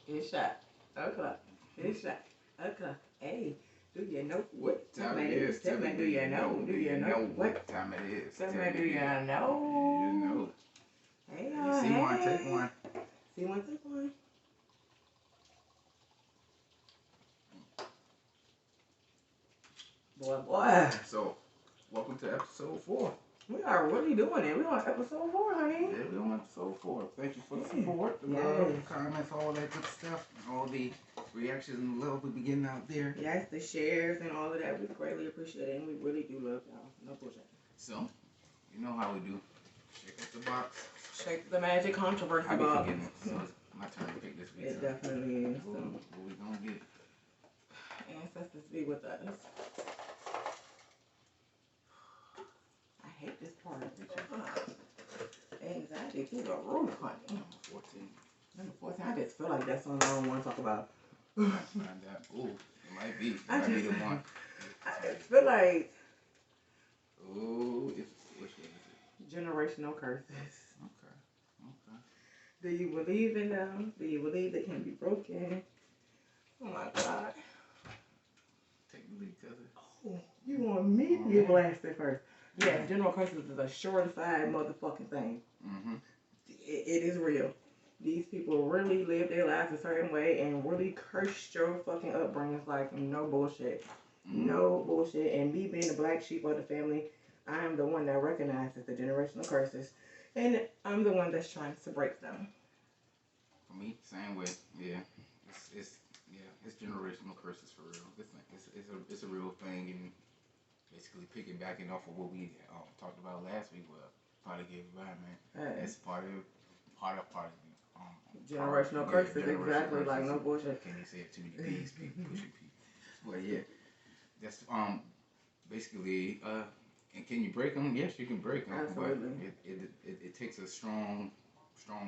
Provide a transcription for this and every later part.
It's shot. O'clock. It's shot. O'clock. Hey, do you know what time it is? Tell me, do you know? Do you know what time it is? Tell me, do you know? You know. Hey, See one, take one. See one, take one. Boy. So, welcome to episode 4. We are really doing it. We're on episode 4, honey. Yeah, we're on episode 4. Thank you for the support, the love, the comments, all that good stuff, all the reactions and love we be getting out there. Yes, the shares and all of that. We greatly appreciate it, and we really do love y'all. No bullshit. So, you know how we do. Shake up the box. Shake the magic controversy box. I be forgetting it. So it's my turn to pick this week. It definitely is. What we gonna get? Ancestors be with us. I hate this part. Anxiety through the roof, honey. Number 14. Number 14. I just feel like that's something I don't want to talk about. Find out. Ooh, it might be. It might be the one. I just feel like. Ooh, which one is it? Generational curses. Okay. Do you believe in them? Do you believe they can be broken? Oh my God. Take the lead, cousin. Oh, you want me to get blasted first? Yeah, general curses is a short-side motherfucking thing. Mm-hmm. It is real. These people really live their lives a certain way and really cursed your fucking upbringing. Like, no bullshit. Mm-hmm. No bullshit. And me being the black sheep of the family, I am the one that recognizes the generational curses. And I'm the one that's trying to break them. For me, same way. Yeah. It's generational curses for real. It's a real thing, and basically piggybacking off of what we talked about last week with positive environment. That's part of generational curses. Exactly, like no bullshit. Can you say it too many P's? People pushing people. But yeah, that's basically. And can you break them? Yes, you can break them. Absolutely. But it takes a strong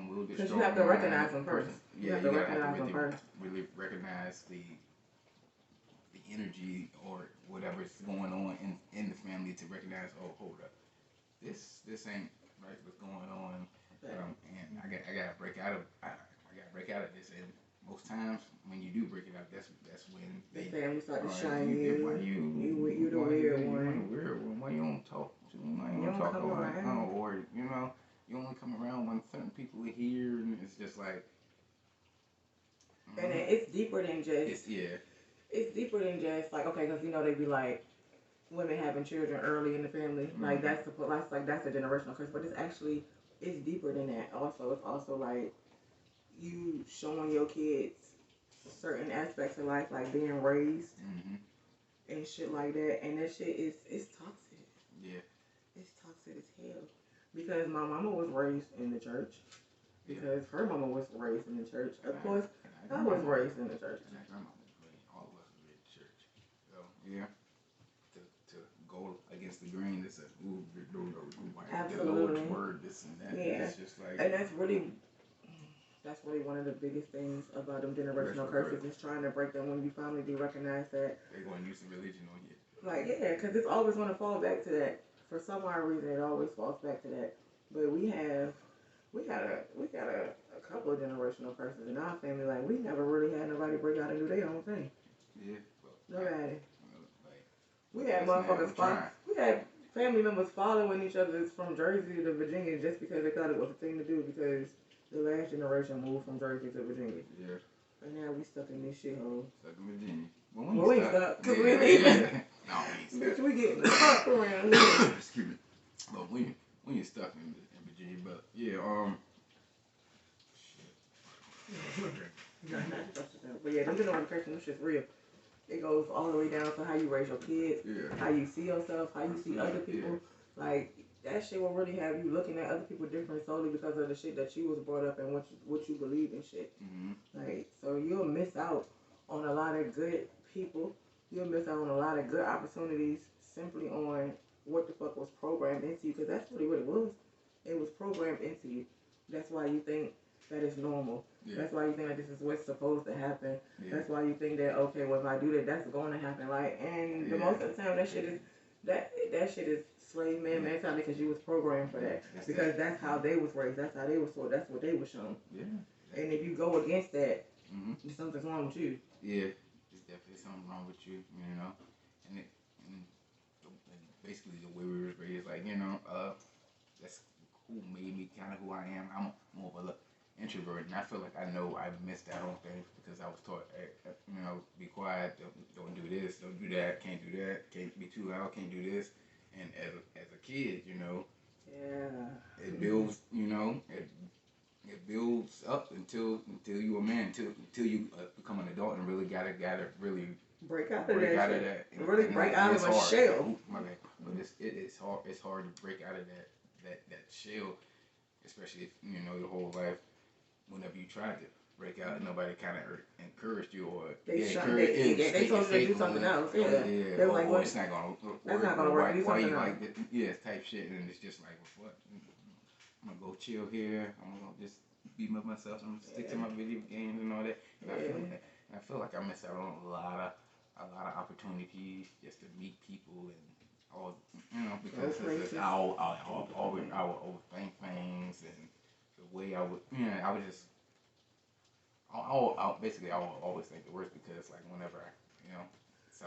will. Because you have to recognize them first. Yeah, you have to really recognize the energy or whatever's going on in the family to recognize. Oh, hold up, this ain't right. What's going on? And I gotta break out of this. And most times when you do break it out, that's when the family start to shine you. You the weird one. Why you don't talk? Why you don't talk around? Or you only come around when certain people are here, and it's just like. And it's deeper than just. It's deeper than just like, okay, because they be like women having children early in the family. Mm-hmm. Like that's a generational curse, but it's deeper than that. Also, it's also like you showing your kids certain aspects of life, like being raised and shit like that, and that shit is toxic. Yeah, it's toxic as hell. Because my mama was raised in the church. Because her mama was raised in the church. Of course, I was raised in the church. Yeah, to go against the grain, it's absolutely the word, this and that. Yeah, it's just like, and that's really one of the biggest things about them generational curses is trying to break them when you finally do recognize that they're going to use the religion on you. Like because it's always going to fall back to that. For some odd reason, it always falls back to that. But we got a couple of generational curses in our family. Like we never really had nobody break out and do their own thing. Yeah, nobody. We had motherfuckers we had family members following each other from Jersey to Virginia just because they thought it was a thing to do because the last generation moved from Jersey to Virginia. Yeah. And now we stuck in this shithole. Stuck in Virginia. Well, we ain't stuck because we leaving. No, we ain't stuck. Bitch, we getting the fuck around here. Excuse me. But we ain't stuck in Virginia. But yeah, But yeah, them generational curses, them shit's real. It goes all the way down to how you raise your kids, how you see yourself, how you see other people. Yeah. Like, that shit will really have you looking at other people different solely because of the shit that you was brought up and what you believe in shit. Mm-hmm. Like, so you'll miss out on a lot of good people. You'll miss out on a lot of good opportunities simply on what the fuck was programmed into you, because that's really what it was. It was programmed into you. That's why you think that it's normal. Yeah. That's why you think that this is what's supposed to happen. Yeah. That's why you think that, okay, well, if I do that, that's going to happen. Like, and the most of the time, that shit is slave man mentality because you was programmed for that. That's how they was raised. That's how they was taught. That's what they was shown. Yeah. And if you go against that, Something's wrong with you. Yeah, there's definitely something wrong with you, you know. And, and basically the way we were raised, like, that's who made me kind of who I am. I'm more of an introvert, and I feel like I know I missed out on things because I was taught, be quiet, don't do this, don't do that, can't do that, can't be too loud, can't do this. And as a kid, yeah, it builds, it builds up until you a man, until you become an adult and really gotta really break out of that. And, really break out of a shell. Ooh, my bad. But it's hard. It's hard to break out of that shell, especially if your whole life. Whenever you tried to break out, nobody kind of encouraged you or they told you to do something else. Yeah, they were like, it's not gonna work. That's not gonna work. Why you like this? Yeah, type shit, and it's just like, what? I'm gonna go chill here. I'm gonna just be with myself. I'm gonna stick to my video games and all that. And I feel like I missed out on a lot of opportunities just to meet people and all, because I would overthink things and the way I would, I would just, basically I would always think the worst because like whenever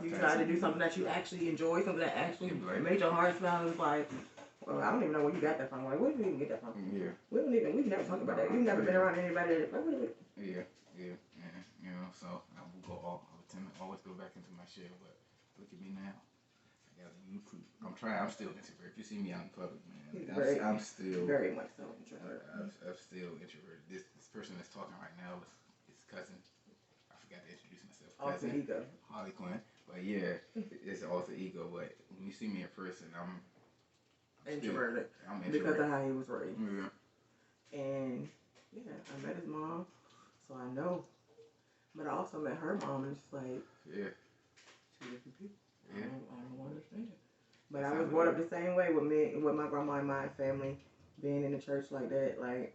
you try to do something that you actually enjoy, something that actually made your heart smile, it's like, well, I don't even know where you got that from. Like, where did you even get that from? Yeah. We've never talked about that. You've never been around anybody that, like, Yeah. So I will always go back into my shell, but look at me now. I got a YouTube. I'm still introverted. If you see me out in public, man, I'm still very much so introverted. I'm still introverted. This person that's talking right now is cousin. I forgot to introduce myself. Alter ego. Harley Quinn. But yeah, it's alter ego. But when you see me in person, I'm introverted. I'm introverted because of how he was raised. Yeah. And yeah, I met his mom, so I know. But I also met her mom, and it's like two different people. Yeah. I don't understand. But I was brought up the same way with my grandma and my family, being in the church like that. Like,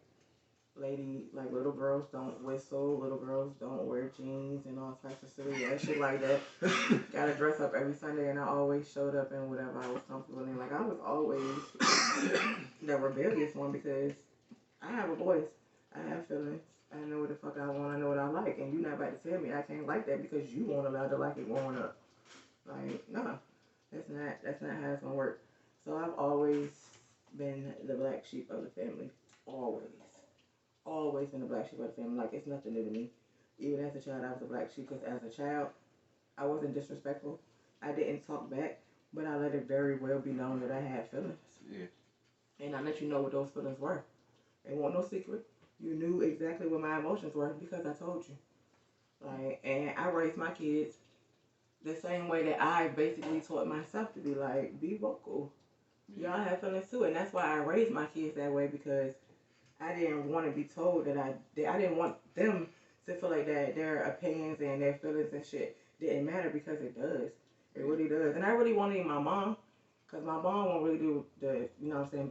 little girls don't whistle, little girls don't wear jeans and all types of silly ass shit like that. Gotta dress up every Sunday, and I always showed up in whatever I was comfortable in. Like, I was always the rebellious one because I have a voice, I have feelings, I know what the fuck I want, I know what I like, and you're not about to tell me I can't like that because you weren't allowed to like it growing up. Like, no, that's not how it's gonna work. So I've always been the black sheep of the family, always been the black sheep of the family. Like, it's nothing new to me. Even as a child, I was a black sheep because as a child, I wasn't disrespectful. I didn't talk back, but I let it very well be known that I had feelings. Yeah. And I let you know what those feelings were. It wasn't no secret. You knew exactly what my emotions were because I told you. Like, and I raised my kids the same way that I basically taught myself to be like, be vocal. Y'all have feelings too, and that's why I raised my kids that way because I didn't want to be told that I didn't want them to feel like that their opinions and their feelings and shit didn't matter because it does. It really does. And I really wanted my mom, because my mom won't really do the,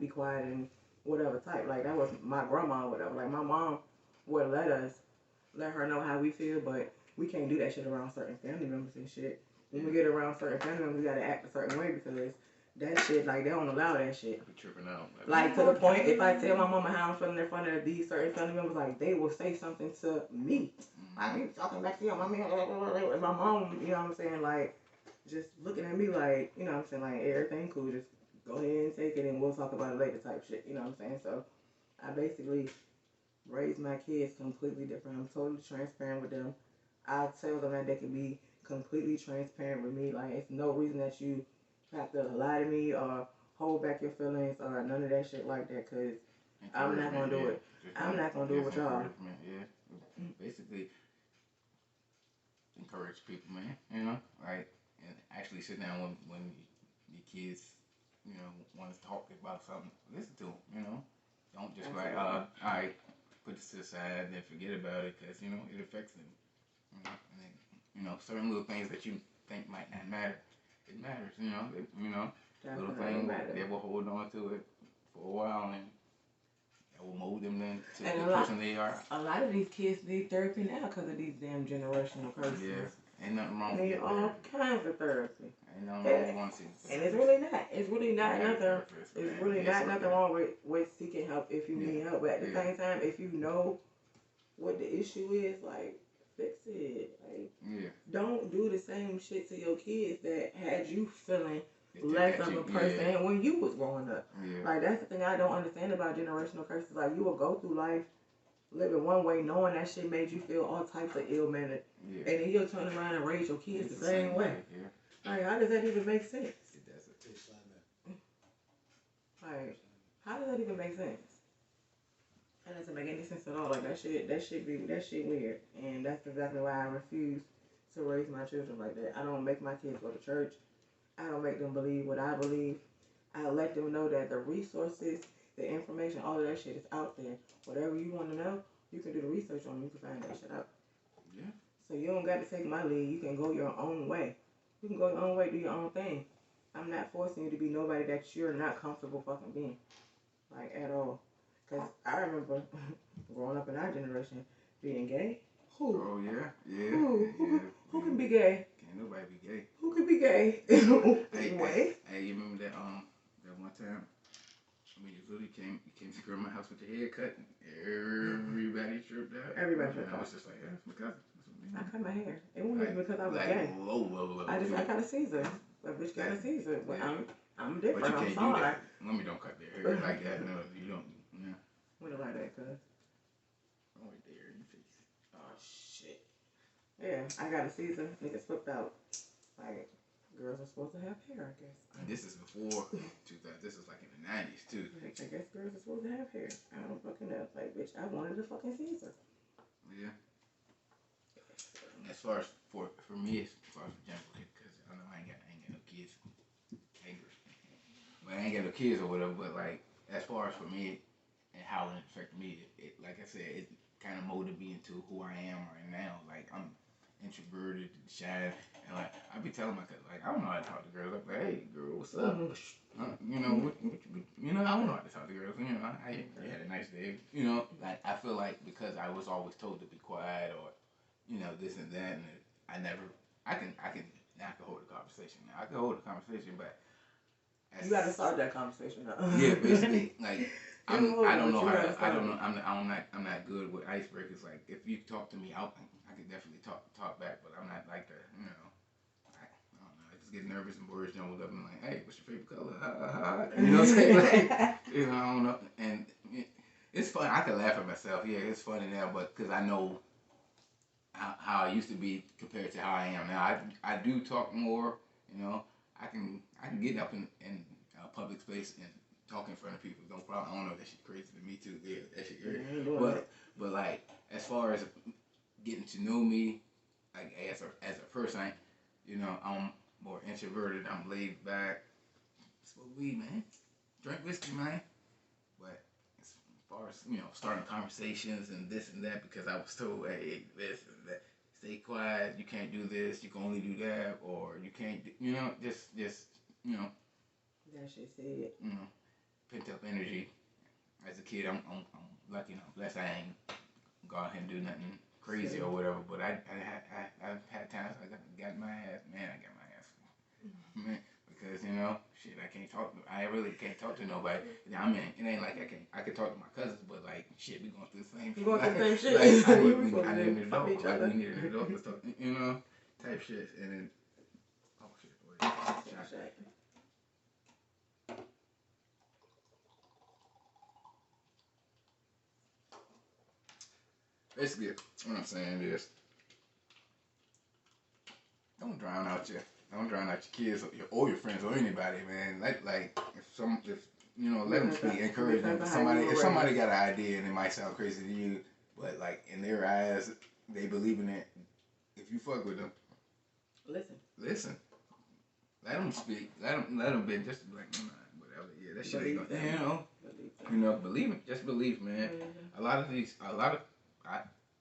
be quiet and whatever type. Like, that was my grandma or whatever. Like, my mom would let her know how we feel, but we can't do that shit around certain family members and shit. When we get around certain family members, we gotta act a certain way because that shit, like, they don't allow that shit. Be tripping out. Like, to the point, if I tell my mama how I'm feeling in front of these certain family members, like, they will say something to me. Like, you talking back to your mama, and my mom, you know what I'm saying, like, just looking at me like, you know what I'm saying, like, everything cool, just go ahead and take it and we'll talk about it later type shit, you know what I'm saying? So, I basically raised my kids completely different. I'm totally transparent with them. I tell them that they can be completely transparent with me. Like, it's no reason that you have to lie to me or hold back your feelings or none of that shit like that, because I'm not going to do it. I'm not going to do it with y'all. Yeah. Basically, encourage people, man, like, and actually sit down when your kids, want to talk about something, listen to them, don't just all right, put this to the side and then forget about it, because, it affects them, and then, certain little things that you think might not matter, it matters, little things, they will hold on to it for a while, and that will mold them then to the person they are. A lot of these kids need therapy now because of these damn generational curses. Yeah, ain't nothing wrong with it. Need all kinds of therapy. Ain't nothing wrong with it. And it's really not. It's really not nothing. It's really not nothing wrong with seeking help if you need help. But at the same time, if you know what the issue is, like, fix it. Like, yeah. Don't do the same shit to your kids that had you feeling less of a person when you was growing up. Yeah. Like, that's the thing I don't understand about generational curses. Like, you will go through life living one way, knowing that shit made you feel all types of ill-mannered. Yeah. And then you'll turn around and raise your kids the same way. Yeah. Like, how does that even make sense? It doesn't. Like, how does that even make sense? That doesn't make any sense at all. Like, that shit weird. And that's exactly why I refuse to raise my children like that. I don't make my kids go to church. I don't make them believe what I believe. I let them know that the resources, the information, all of that shit is out there. Whatever you want to know, you can do the research on. You can find that shit out. Yeah. So you don't got to take my lead. You can go your own way. You can go your own way, do your own thing. I'm not forcing you to be nobody that you're not comfortable fucking being. Like, at all. Because I remember growing up in our generation being gay. Who? Oh, yeah. Yeah. Who can be gay? Can't nobody be gay. Who can be gay? Hey, you remember that one time? I mean, you really came to grandma's house with your hair cut, and everybody tripped out. Everybody tripped out. I was just like, that's my cousin. I cut my hair. It wasn't even because I was gay. Low. I got a Caesar. A bitch got a Caesar. But yeah. I'm different. But you can't I'm do that. Women don't cut their hair like that. No, you don't. Yeah. What about that, cuz? Oh, right there in your face. Oh, shit. Yeah, I got a Caesar. Niggas flipped out. Like, girls are supposed to have hair, I guess. This is before 2000. This is like in the 90s, too. Like, I guess girls are supposed to have hair. I don't fucking know. Like, bitch, I wanted a fucking Caesar. Yeah. As far as for me, as far as general, because I know I ain't got no kids. But I ain't got no kids or whatever. But like, as far as for me and how it affected me, it like I said, it kind of molded me into who I am right now. Like, I'm introverted and shy, and like I be telling my cousin, like, I don't know how to talk to girls. I'm like, hey, girl, what's up? You know, what I don't know how to talk to girls. You know, you had a nice day. You know, like I feel like because I was always told to be quiet or, you know, this and that, and I can hold a conversation. Now I can hold a conversation, but you gotta start that conversation now. Yeah, basically, like I don't know how to. I don't know. I'm not good with icebreakers. Like if you talk to me, I can definitely talk back, but I'm not like the, you know. I don't know. I just get nervous and words jumbled up and like, hey, what's your favorite color? You know what I'm saying? Like, you know, I don't know. And it's fun. I can laugh at myself. Yeah, it's funny now, but because I know how I used to be compared to how I am now. I do talk more. You know, I can get up in public space and talk in front of people. No problem. I don't know, that shit crazy to me too. Yeah, that shit crazy. But like as far as getting to know me, like as a person, you know, I'm more introverted. I'm laid back. Smoke weed, man. Drink whiskey, man. But as far as, you know, starting conversations and this and that, because I was told, hey, this and that, stay quiet. You can't do this. You can only do that, or you can't. You know, just you know. That shit said. You know, pent up energy. As a kid, I'm lucky, you know, blessed. I ain't go out here and do nothing crazy or whatever. But I've had times I got my ass. Man, I got my ass. Man, because you know, shit, I really can't talk to nobody. I mean, it ain't like I can talk to my cousins, but like, shit, we going through the same shit. Going through the same shit. Like, I need an adult. Like, we need an adult to talk, you know, type shit. And then, oh shit, wait. Basically, what I'm saying is, don't drown out your kids or your friends or anybody, man. Like if you know, let them speak, encourage them. If somebody got an idea and it might sound crazy to you, but like in their eyes, they believe in it. If you fuck with them, listen. Let them speak. Let them be just like, whatever. Yeah, that shit ain't gonna, you know, believe it. Just believe, man. Mm-hmm.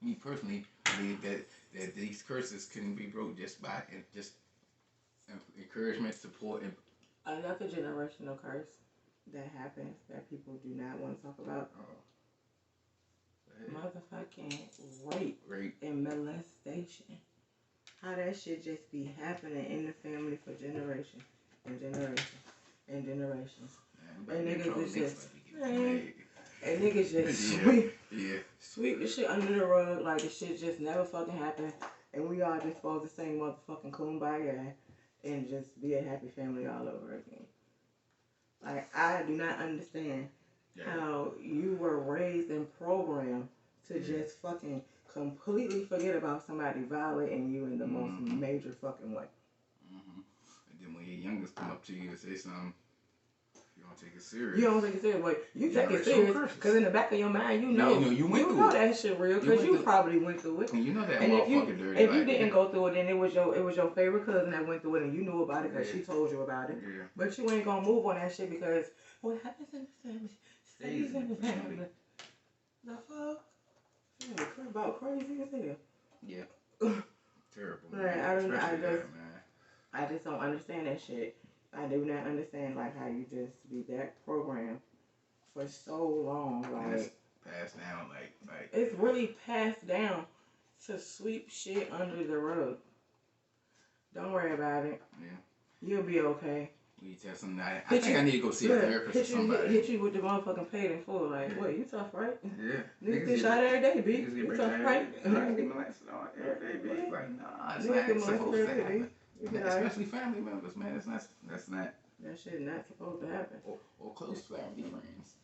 Me personally believe that these curses can be broke just by just encouragement, support, and another generational curse that happens that people do not want to talk about. Motherfucking rape and molestation. How that shit just be happening in the family for generation and generation and generations. And niggas is just, And niggas just sweep the shit under the rug like the shit just never fucking happened. And we all just supposed to sing motherfucking kumbaya and just be a happy family all over again. Like, I do not understand how you were raised and programmed to just fucking completely forget about somebody violating you in the most major fucking way. And then when your youngest come up to you and say something, you don't take it serious. You don't take it serious, but you take it serious because in the back of your mind, you know that shit real because you probably went through it. And you know that motherfucker dirty. If you didn't go through it, then it was your favorite cousin that went through it, and you knew about it because she told you about it. Yeah. But you ain't gonna move on that shit because what happens in the family stays in the family. The fuck? Yeah, about crazy as hell. Yeah. Terrible. Man. I just don't understand that shit. I do not understand like how you just be that programmed for so long. Like it's passed down like it's really passed down to sweep shit under the rug. Don't worry about it. Yeah. You'll be okay. You tell somebody, I think I need to go see a therapist or somebody. Hit you with the motherfucking paid in full. Like, what, you tough, right? Yeah. Niggas get shot every day, B. You tough, right? Niggas get molested every day, B. Like, nah, it's not supposed to happen. Especially family members, man. That's not. That shit not supposed to happen. Or close family friends.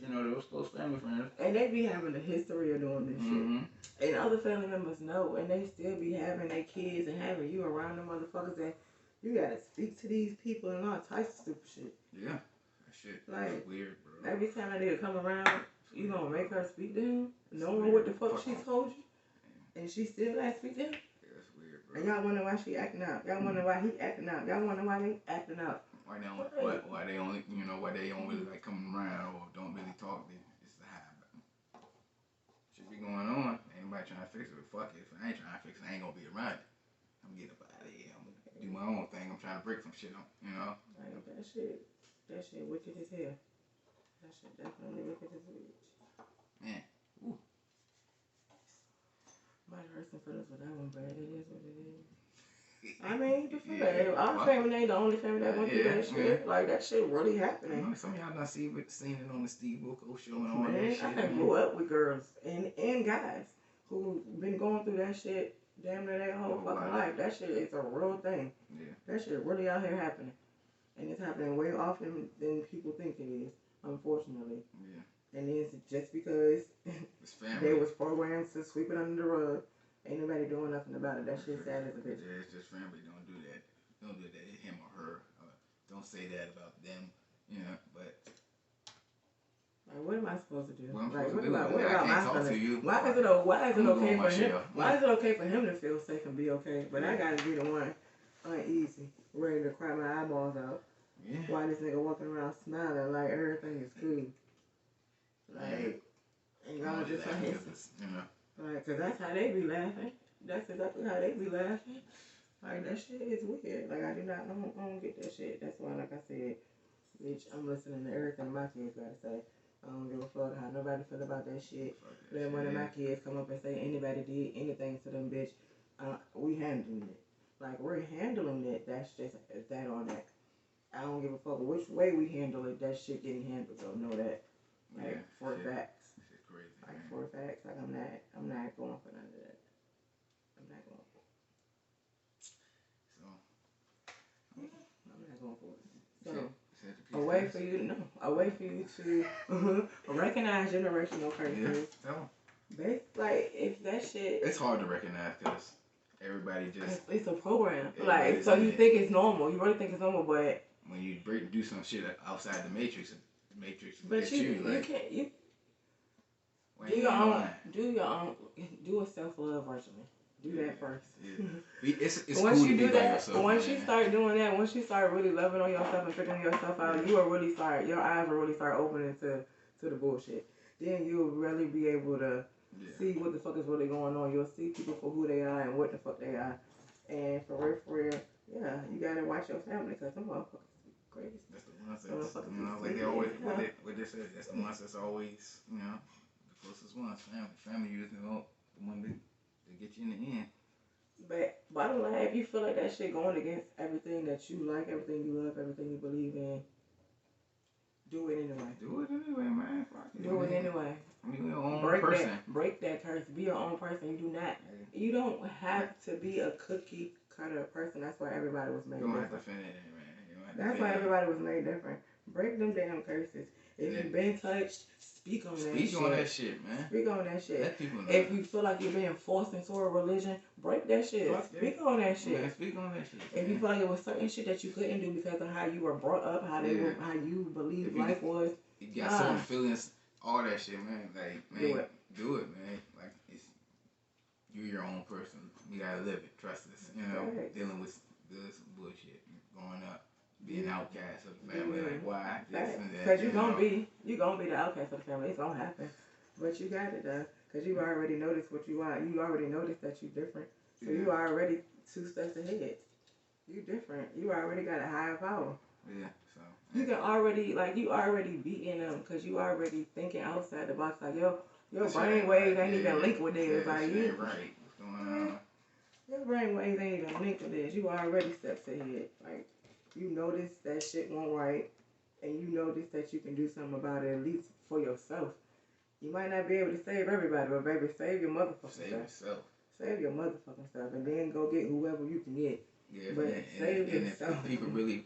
You know, those close family friends. And they be having a history of doing this shit. And other family members know, and they still be having their kids and having you around them motherfuckers that you gotta speak to these people and all types of stupid shit. Yeah. That shit like, weird, bro. Every time that nigga come around, you gonna make her speak to him, knowing what the fuck she told you, and she still gotta speak to him? Yeah, that's weird, bro. And y'all wonder why she acting out. Y'all wonder why he acting out. Y'all wonder why they acting out. Why they only really like coming around or don't really talk. It's the habit. Should be going on. Ain't nobody trying to fix it. But fuck it. If I ain't trying to fix it, I ain't gonna be around it. I'm getting up out of here. I'm gonna do my own thing. I'm trying to break some shit up, you know. Like, that shit wicked as hell. That shit definitely wicked as hell. Man. Ooh. Might hurt some feelings with that one, but it is what it is. I mean, our family ain't the only family that went through that shit. Yeah. Like, that shit really happening. You know, some of y'all done seen it on the Steve Wilkos show and all that shit. I grew up with girls and guys who been going through that shit damn near their whole fucking life. That shit is a real thing. Yeah. That shit really out here happening. And it's happening way often than people think it is, unfortunately. Yeah. And it's just because they was programmed to sweep it under the rug. Ain't nobody doing nothing about it. That shit's sad as a bitch. Yeah, it's just family. Don't do that. Don't do that to him or her. Don't say that about them. You know, but. Like, what am I supposed to do? What about my feelings? Why is it okay for him? Why is it okay for him to feel safe and be okay? But I gotta be the one uneasy, ready to cry my eyeballs out. Yeah. Why this nigga walking around smiling like everything is cool? Like, and y'all just like, you know. Like, cause that's how they be laughing. That's exactly how they be laughing. Like, that shit is weird. Like, I don't get that shit. That's why, like I said, bitch, I'm listening to everything my kids gotta say. I don't give a fuck how nobody feel about that shit. Let one of my kids come up and say anybody did anything to them, bitch. We handling it. Like, we're handling it. That's just that on that. I don't give a fuck which way we handle it. That shit getting handled, though. Know that. Like, for facts. Like, for facts, like, I'm not going for none of that. I'm not going for it. So, I'm not going for it. So, a way for you to recognize generational curses. Yeah, like, if that shit... It's hard to recognize because everybody just... It's a program. Like, so you think it's normal. You really think it's normal, but... When you do some shit outside the Matrix but you can't... Do a self-love regimen. Do that first. Yeah. It's once cool you do that, yourself, once you start doing that, once you start really loving on yourself and figuring yourself out, you will really start, your eyes will really start opening to the bullshit. Then you'll really be able to see what the fuck is really going on. You'll see people for who they are and what the fuck they are. And for real, yeah, you gotta watch your family because some motherfuckers crazy. That's the ones that, like they always, what they say, that's the ones that's always, the closest ones, family usually the one that get you in the end. But bottom line, if you feel like that shit going against everything that you like, everything you love, everything you believe in, Do it anyway. Do it anyway, man. Fuck it, do it anyway. Be your own person. Break that curse. Be your own person. You do not. You don't have to be a cookie cutter person. That's why everybody was made different. You don't have to fit in, man. That's why everybody was made different. Break them damn curses. If you've been touched, speak on that shit. Speak on that shit, man. Speak on that shit. Let people know. If you feel like you're being forced into a religion, break that shit. Speak on that shit. Man, speak on that shit. If you feel like it was certain shit that you couldn't do because of how you were brought up, how you believed life was. You got certain feelings, all that shit, man. Like, man, do it, man. Like, you're your own person. You gotta live it. Trust this. You know, dealing with this bullshit, growing up. Be an outcast of the family, like why? Because you're gonna be the outcast of the family. It's gonna happen, but you got it though. Because you already noticed what you want. You already noticed that you're different. So you already 2 steps ahead. You different. You already got a higher power. Yeah. So you can already you already beating them because you already thinking outside the box. Like your brain waves ain't even linked with theirs. Like you. Right. What's going on? Your brain waves ain't even linked with theirs. You already steps ahead. Like. You notice that shit won't right, and you notice that you can do something about it, at least for yourself. You might not be able to save everybody, but baby, save your motherfucking self. Save yourself. Save your motherfucking self, and then go get whoever you can get. Yeah, but save yourself. If people really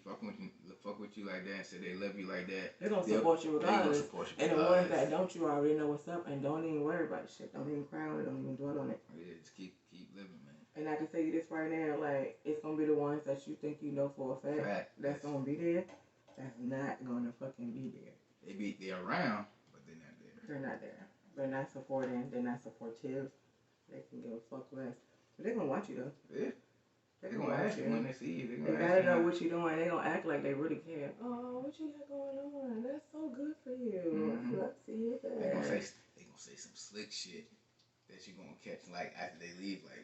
fuck with you like that and say they love you like that, they're gonna support you regardless. And the ones that don't, you already know what's up, and don't even worry about shit. Don't even cry on it. Don't even dwell on it. Yeah, just keep living, man. And I can tell you this right now, like, it's going to be the ones that you think you know for a fact that's going to be there. That's not going to fucking be there. They're around, but they're not there. They're not there. They're not supporting. They're not supportive. They can give a fuck less. But they're going to watch you, though. Yeah. They're going to ask you when they see you. They got to know what you're doing. They're going to act like they really care. Oh, what you got going on? That's so good for you. Mm-hmm. Love to hear that. They're going to say some slick shit that you're going to catch, like, after they leave, like,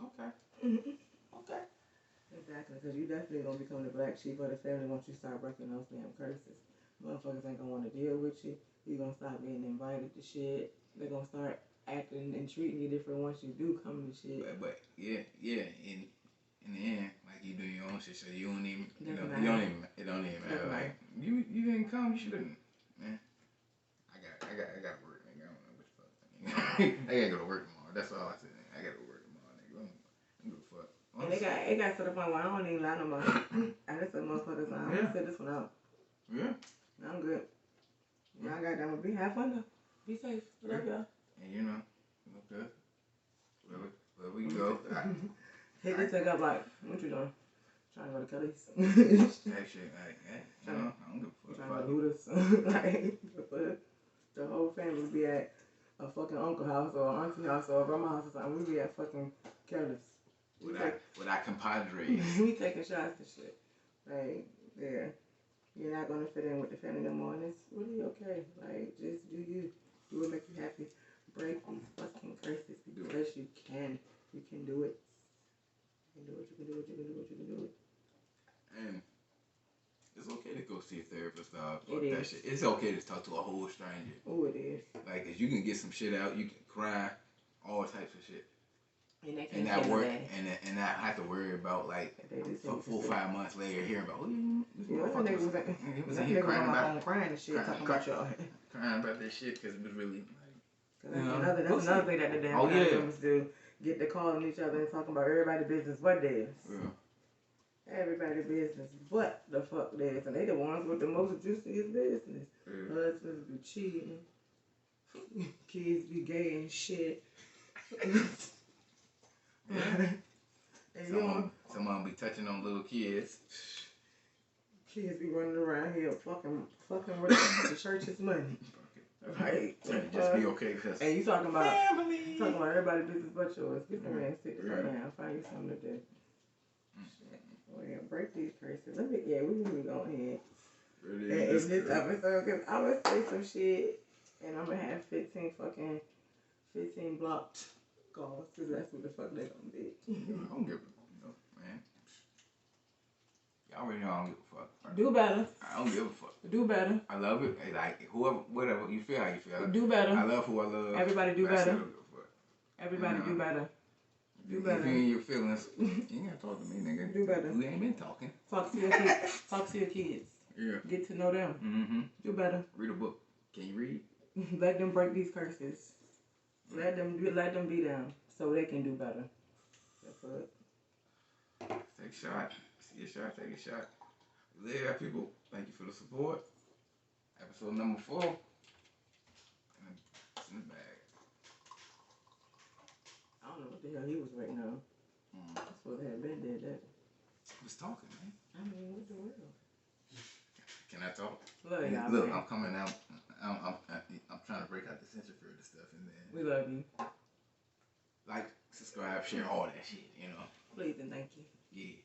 okay. Okay. Exactly, because you definitely going to become the black sheep of the family once you start breaking those damn curses. Motherfuckers ain't going to want to deal with you. You're going to stop getting invited to shit. They're going to start acting and treating you different once you do come to shit. But in the end, like, you do your own shit, so you don't even, it don't even matter. Like, you didn't come, you shouldn't. Man, I got work, nigga. I don't know what the fuck. I got to go to work tomorrow. That's all I said. I got to work. And it got to the point where I don't even lie no more. I just said motherfuckers, I'm gonna sit this one out. Yeah. I'm good. I got done with have fun though. Be safe. Love y'all. And you know, okay. Wherever you go. Hit this thing up like, what you doing? Trying to go to Kelly's. That shit, like, I don't give a fuck. Trying to go to Hooters. Like, the whole family be at a fucking uncle house or auntie house or grandma house or something. We be at fucking Kelly's. With our compadres. We taking shots and shit. Like, yeah. You're not going to fit in with the family no more. And it's really okay. Like, just do you. Do what makes you happy. Break these fucking curses because you can. You can do it. You can do it. You can do it. You can do it. You can do it. And it's okay to go see a therapist. Fuck it that is. shit. It's okay to talk to a whole stranger. Oh, it is. Like, if you can get some shit out, you can cry, all types of shit. And that work, and not have to worry about, like, 4 or 5 months later hearing about, this motherfucker was in here crying and shit, talking about y'all. Crying about this shit because it was really, like, that's another thing that the damn members do. Get to calling each other and talking about everybody's business but theirs. Yeah. Everybody's business but the fuck theirs. And they the ones with the most juiciest business. Husbands be cheating. Kids be gay and shit. Someone be touching on little kids. Kids be running around here fucking with the church's money. Right? Just be okay because. And you talking about everybody's business but yours. Get the man sit the fuck down. Find you something to do. Shit. Oh yeah, break these curses. We need to go ahead. In this episode, because I'm gonna say some shit and I'm gonna have 15 blocked calls, because that's what the fuck they gonna be. I don't give a man. Y'all already know I don't give a fuck. Right? Do better. I don't give a fuck. Do better. I love it. Like, whoever, whatever, you feel how you feel. Do better. I love who I love. Everybody do better. Everybody do better. Do if better. you in your feelings, you ain't gotta talk to me, nigga. Do better. We ain't been talking. Talk to your kids. Talk to your kids. Yeah. Get to know them. Mm-hmm. Do better. Read a book. Can you read? Let them break these curses. Let them be them so they can do better. That's it. Take a shot. See a shot. Take a shot. Yeah, people. Thank you for the support. Episode number 4. And it's in the bag. I don't know what the hell he was waiting on. That's what they had been did that. Was talking, man. I mean, what the world? Can I talk? Look, I'm coming out. I'm trying to break out the censor for the stuff, and then we love you. like, subscribe, share all that shit, you know. Please and thank you. Yeah.